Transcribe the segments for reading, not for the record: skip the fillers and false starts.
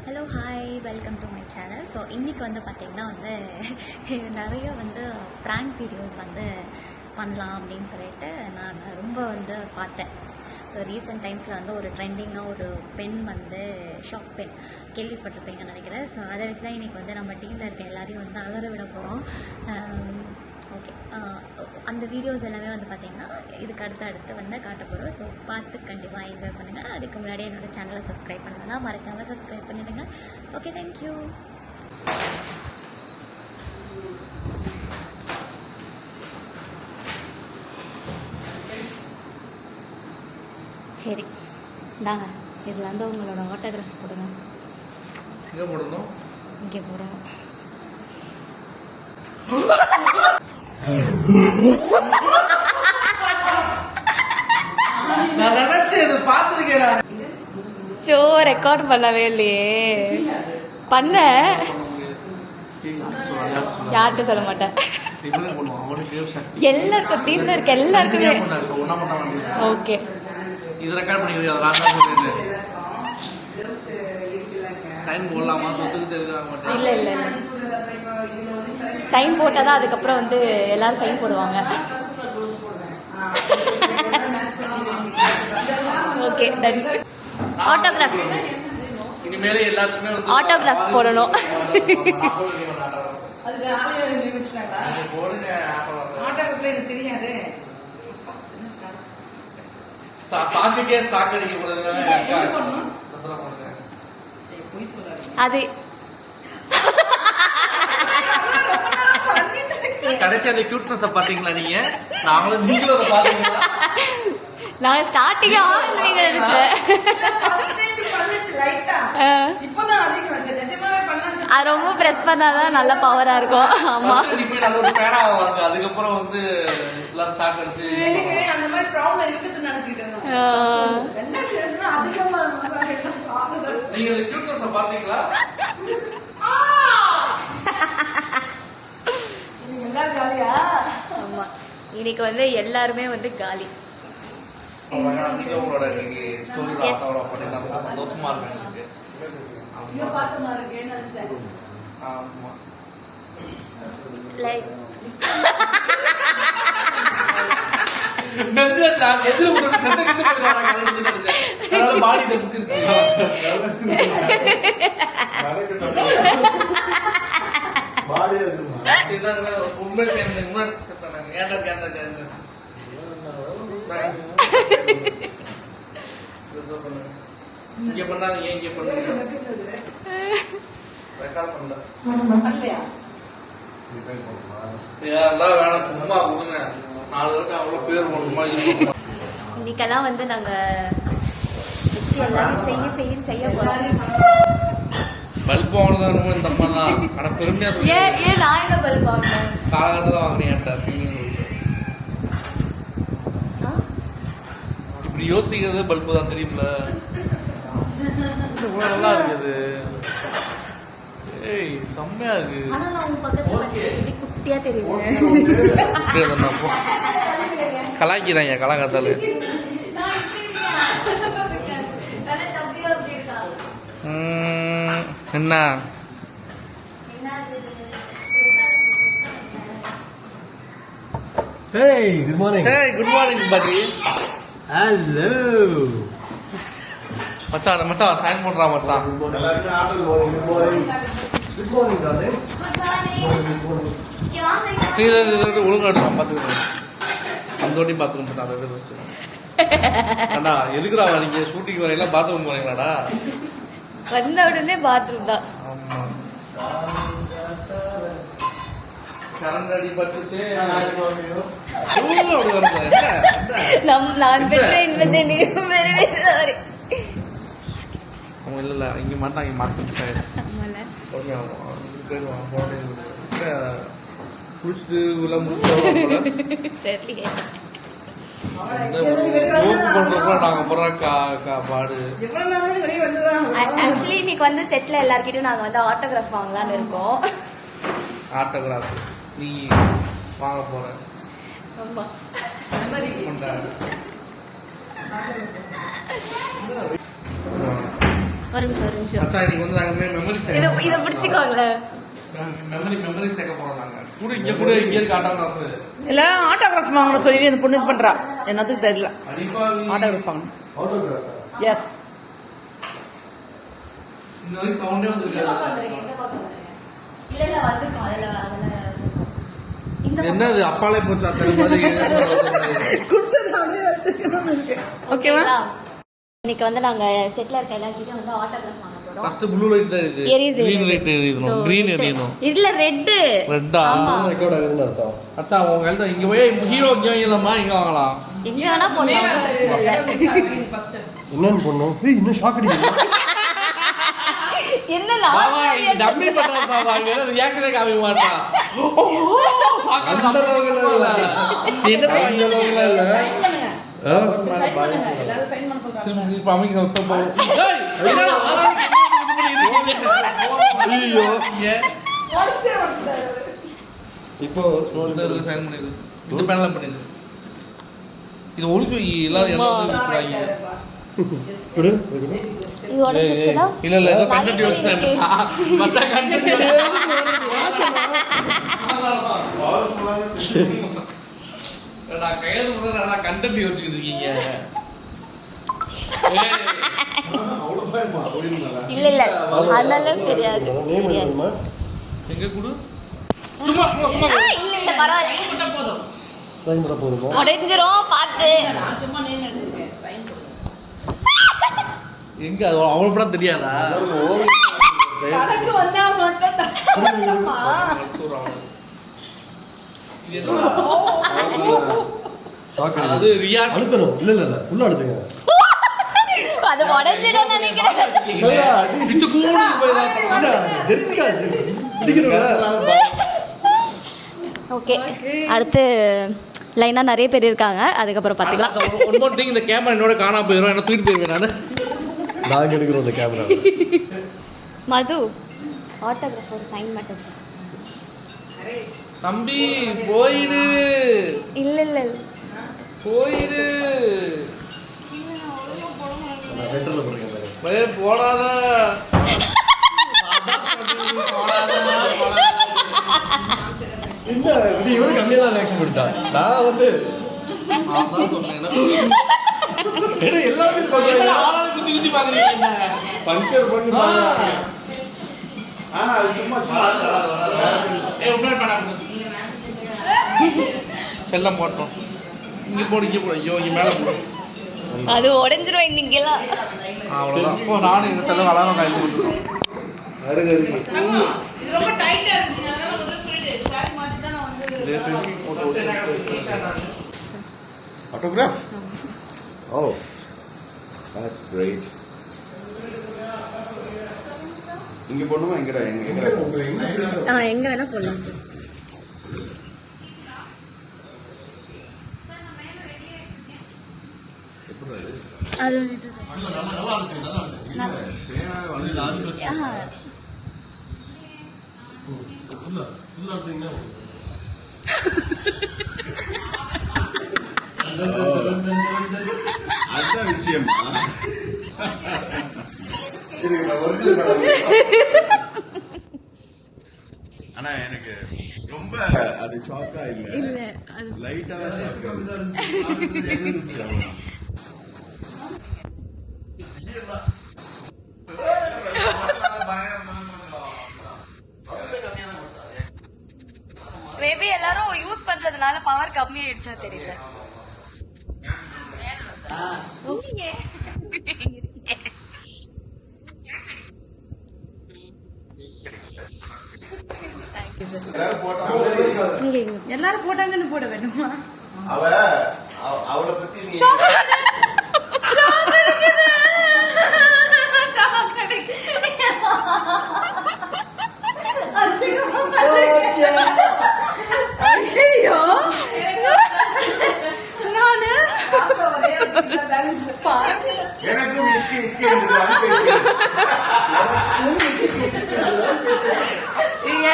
Hello hi welcome to my channel. So இன்றைக்கி வந்து பார்த்திங்கன்னா நிறைய ப்ராங்க் வீடியோஸ் பண்ணலாம் அப்படின்னு சொல்லிட்டு நான் ரொம்ப பார்த்தேன். ஸோ ரீசெண்ட் டைம்ஸில் ஒரு ட்ரெண்டிங்காக ஒரு பென் ஷாக் பென் கேள்விப்பட்டிருப்பீங்கன்னு நினைக்கிறேன். ஸோ அதை வச்சு தான் இன்றைக்கி நம்ம டீமில் இருக்க எல்லாரையும் அலற விட போகிறோம். ஓகே, அந்த வீடியோஸ் எல்லாமே பார்த்திங்கன்னா இதுக்கு அடுத்து காட்ட போகிறோம். ஸோ பார்த்து கண்டிப்பாக என்ஜாய் பண்ணுங்கள். அதுக்கு முன்னாடி என்னோடய சேனலை சப்ஸ்கிரைப் பண்ணலன்னா மறக்காமல் சப்ஸ்கிரைப் பண்ணிடுங்க. Okay, thank you. சரி இந்தாங்க, இதில் உங்களோட ஆட்டோகிராஃப் போடுங்க. எங்கே போடணும்? இங்கே போடணும். சோ ரெக்கார்ட் பண்ணவே இல்லையே. பண்ண யார்கிட்ட சொல்ல மாட்டேன். எல்லாருக்கும் டீம்ல இருக்க எல்லாருக்குமே. ஓகே, இது ரெக்கார்ட் பண்ணிக்கிறீங்க. சைன் போடலாமா? இல்ல இல்ல இல்ல, சைன் போட்டாதான் அதுக்கப்புறம் எல்லாரும் சைன் போடுவாங்க. Okay, ton. ஆட்டோகிராஃப் இனிமேல் எல்லாருக்குமே ஆட்டோகிராஃப் போடணும். சாக்குக்கே சாக்கடிக்க கூடாது. அது கடைசி அந்த கியூட்னஸ் பாத்தீங்களா? நீங்களும் அதை பாத்தீங்களா? நான் ஸ்டார்டிங் அது ரொம்ப பிரஸ் பண்ணாதான் நல்ல பவரா இருக்கும். ஆமா, அதுக்கப்புறம் சாக்கடிச்சு அந்த மாதிரி ப்ராப்ளம் இருக்குதுன்னு நினைச்சிட்டேன். நீங்க கியூட்னஸ் பாத்தீங்களா? ஆமா, இன்னைக்கு எல்லாருமே காலி. உங்களோட சந்தோஷமா இங்க பண்ணாங்க. ஏன் இங்க பண்ணீங்க? ரெக்கார்ட் பண்ணல. இதெல்லாம் வேணாம், சும்மா கொடுங்க. 4 பேருக்கு அவ்வளவு பேர் போடணுமா? இன்னைக்கெல்லாம் நாங்க எல்லாரும் செய்ய போறோம். பல்ப் வாங்கினதான் இந்த அம்மா தான். ஆனா பெருமையா ஏன் நான் என்ன பல்ப் வாங்கினேன்? காலகட்டத்துல வாங்கினேன். இப்படி யோசிக்கிறது பல்பு தான், தெரியுமில்ல? நல்லா இருக்குது. ஏய், செம்மையா இருக்கு. குட்டியா தெரியும். கலாய்க்கிறாங்க கலாகத்தால. என்ன Hey, good morning. Hey, good morning, buddy. Hello. மச்சான் சைன் பண்றா மச்சான். Good morning, darling. ஒழுங்கா பாத்துக்கிறேன். அந்த பாத்துக்க அதை வச்சு அண்ணா எதுக்குடா வரீங்க? ஷூட்டிங் வரையெல்லாம் பாத்ரூம் போறீங்களாடா? வந்த உடனே பாத்ரூம் தான். ஆமா, கரண்ட் அடி பட்டுச்சு. நான் பெற்றேன் இல்ல இங்க மாட்டாங்க. குளிச்சுட்டு உள்ள நாங்க பாடு. ஆக்சுவலி இன்னைக்கு செட்ல எல்லார்கிட்டயும் நாங்க ஆட்டோகிராஃப் வாங்கலாம்னு இருக்கோம். ஆட்டோகிராஃப் நீ வாங்க போற? ஒரு நிமிஷம் மச்சான் இன்னைக்கு வந்து நாங்க மெமரி இதை பிடிச்சிக்கோங்களேன். மெமரி சேர்க்க போறோம் நாங்க. கூட இங்க காட்டாம இருக்குது. இல்ல ஆட்டோகிராஃப் வாங்கணும் சொல்லி அந்த பொண்ணு இது பண்றா. என்னத்துக்கு தெரியல. ஆட்டோகிராஃப் வாங்கணும். எஸ். இந்த மாதிரி சவுண்டே வந்துருக்காது. இல்ல வந்துருக்கோம். அதுல என்னது அப்பாலே போச்சு அந்த மாதிரி. ஓகேவா? இன்னைக்கு வந்து நாங்க செட்ல இருக்க எல்லார்கிட்டயும் வந்து ஆட்டோகிராஃப் வாங்க போறோம். ஃபர்ஸ்ட் ப்ளூ லைட் தான் எரியுது. கிரீன் லைட் எரியணும். கிரீன் எரியணும். இல்ல ரெட். ரெட்டா? ரெக்கார்ட் ஆகுதுன்னு அர்த்தம். அச்சா உங்க ஹெல்த் இங்க போய் ஹீரோ இங்க இல்லமா இங்க வாங்கலாம். எங்க வேணா போலாம். என்னன்னு பொண்ணும்? ஏய் இன்னும் ஷாக் அடிக்குது. என்ன பாவா இது டம்மி பண்றா பாவா இங்க ரியாக்ஷனே காமிக்க மாட்டா. அந்த லெவல்ல இல்ல. என்ன அந்த லெவல்ல இல்ல. சைன் பண்ணுங்க. எல்லாரும் சைன் பண்ண சொல்றாங்க. திருப்பி பாமிங்க விட்டு போ. டேய் என்னடா ஆளாளுக்கு இது பண்ணி ஐயோ ஏ இப்போ சொல்றது சைன் பண்ணிடு. இந்த பேனல்ல பண்ணிடு. இது ஒளிச்சு எல்லாரும் என்ன சொல்றாங்க. குடு இது உடைச்சிச்சுனா இல்ல இல்ல ஏதோ கண்டென்ட் யோசிச்சா மத்த கண்டென்ட் நான் கையில முதல்ல கண்டென்ட் யோசிச்சுட்டு இருக்கீங்க. இல்ல இல்ல அதனால தெரியாது. நேம் என்னமா? எங்க குடு சும்மா சும்மா இல்ல இல்ல பரவாயில்லை. போதும். சைன் பண்ண போதுமா? உடைஞ்சிரும் பாத்து. நான் சும்மா நேம் எழுதிருக்கேன். சைன் போடு. எங்க அது அவங்களுக்கு கூட தெரியாதா? கணக்கு வந்தா மட்டும் தரமா. ஷாக் அது அடிக்குது. ரியாக்ட் அழுத்தணும். இல்ல இல்ல இல்ல ஃபுல்லா அழுத்துங்க. அது உடைஞ்சிடும் நினைக்கிறேன். இது கூட போய் தான் இல்ல ஜெர்க்கா பிடிக்கணும்ல. ஓகே அடுத்து லைனா நிறைய பேர் இருக்காங்க. அதுக்கப்புறம் பாத்துக்கலாம். ஒன் மோர் திங் இந்த கேமரா என்னோட காணாம போயிடும். என்ன தூக்கிட்டு போயிருவேன் நானு. நாங்க எடுக்கிறோம் இந்த கேமரா. மது ஆட்டோகிராஃப் ஒரு சைன் மட்டும். தம்பி போயிடு இல்ல இல்ல போயிடு நான் சென்டர்ல போறேன் பாரு. பே போடாத என்ன இது இவ்வளவு கம்மியா தான் ரியாக்ஷன் கொடுத்தா. நான் வந்து என்ன எல்லாமே சொல்றேன். குத்தி குத்தி பாக்குறீங்க. பஞ்சர் பண்ணி பாருங்க. செல்லம் போட்டோம். இங்க போடு இங்க போடு. ஐயோ இங்க மேல போடு. அது உடைஞ்சிரும் இன்னைக்கெல்லாம். அவ்வளவுதான். இப்போ நானும் இந்த செல்லம் அழகா கையில் போட்டுருக்கோம். இது ரொம்ப டைட்டா இருக்கு. அதனால முதல்ல சொல்லிடு. சாரி மாத்தி தான் நான் வந்து Autograph? Oh, that's great. இங்க போடணுமா எங்கடா எங்க எங்க வேணா போடலாம் சார். அது அதுதான் விஷயமா ஆனா எனக்கு ரொம்ப அது ஷாக்கா இல்ல லைட்டா மேபி எல்லாரும் யூஸ் பண்றதுனால பவர் கம்மியாயிடுச்சா தெரியல. ஓகே எல்லாரும் போட்டாங்கன்னு போட வேணுமா? அவளை பத்தி நீ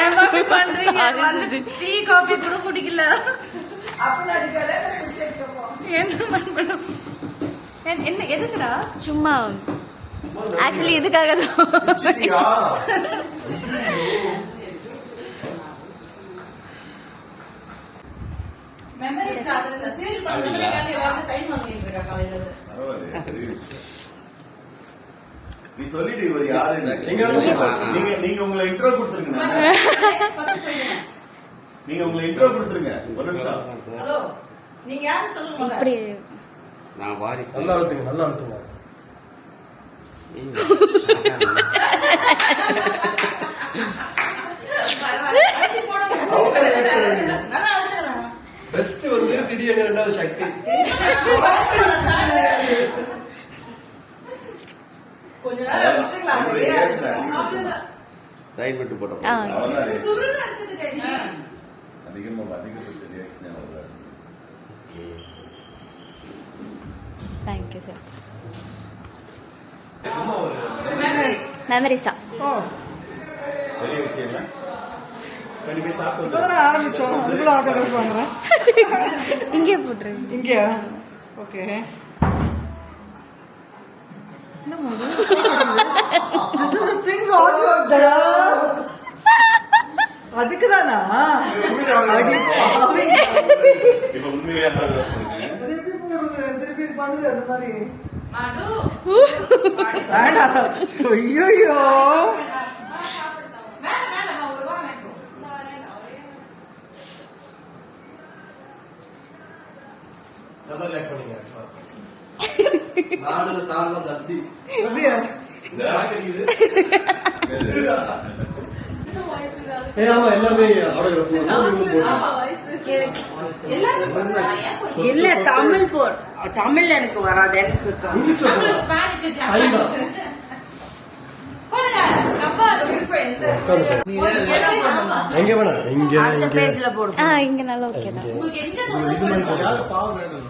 எனக்கும் பண்றீங்க டீ காபி கூட குடிக்கல. என்ன எதுக்குடா சும்மா ஆக்சுவலி இதுக்காக தான் சித்தியா? பரவாயில்லையே, பெரிய விஷயம். நீ சொல்லிட்டு இவர் யாருன்னு எங்க நீங்க நீங்க உங்களை இன்ட்ரோ கொடுத்துருங்க. நீங்க உங்களை இன்ட்ரோ கொடுத்துருங்க. ஒரு நிமிஷம். நீங்க யாரு சொல்லுங்க இப்படி நான் வாரிசு நல்லா அழுத்துங்க, நல்லா அழுத்துங்க. பெஸ்ட் வந்து திடீர்னு ரெண்டாவது சக்தி. கொஞ்ச நேரம் விட்டுருங்களா? சைன் விட்டு போட்டோம் ஆ அவர்தான் அதிகபட்ச ரியாக்ஷன் அவ்வளவு. Thank you sir. சும்மா ஒரு மெமரிஸா பெரிய விஷயம் இல்ல. பண்ணி போய் சாப்பிட்டு இப்பதான் ஆரம்பிச்சோம், அதுக்குள்ள ஆட்டோகிராஃப் வாங்குறேன். இங்கே போட்டுருங்க. இங்கயா? Okay. This is a thing all you have done. அதுக்குதானா? இப்ப உண்மையா திருப்பி பண்ணுது அந்த மாதிரி. வேண்டாம். ஐயோ நல்லா ரியாக்ட் பண்ணீங்க. நாலு சார்ல தத்தி அப்படியா? இந்த ராக்கெட் ஆமா எல்லாமே ஆட்டோகிராஃப் இல்ல தமிழ் போர் தமிழ் எனக்கு வராது, எனக்கு இங்கிலீஷ்ல எங்க வேணா இங்க அந்த இங்க பேஜ்ல போடு. இங்க நல்லா ஓகே தான். இது மாதிரி போடுங்க.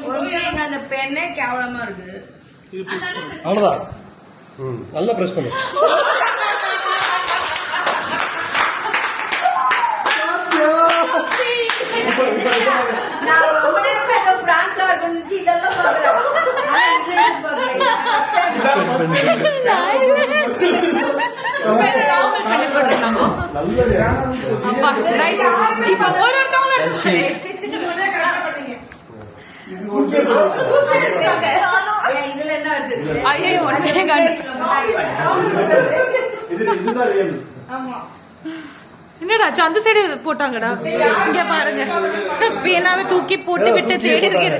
ஒரு நிமிஷம், அந்த பெண்ணே கேவலமா இருக்கு. அவ்வளவுதான். நல்லா பிரஸ் பண்ணு. நான் ரொம்ப நேரம் ஏதோ பிராங்கா இருக்குன்னு இதெல்லாம் பாக்குறேன். ஆனா இது பாக்குறேன். இதுல என்ன இதுதான் ரியல். என்னடா அந்த சைடு போட்டாங்கடா. இங்க பாருங்க, பேனாவை தூக்கி போட்டு விட்டு தேடி இருக்கிறது.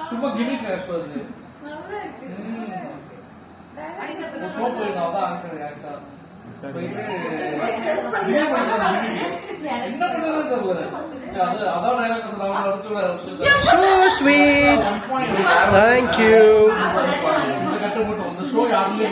சும்மா கிமிக் ஆஸ்பது சோப் போயிருந்தா தான் ஆக்டர் ஆக்டர் என்ன பண்றது தெரியல. அது அதான் டைலாக் சொன்னாங்க அடுத்து So sweet. Thank you. இந்த கட்ட போட்டு அந்த ஷோ யாருமே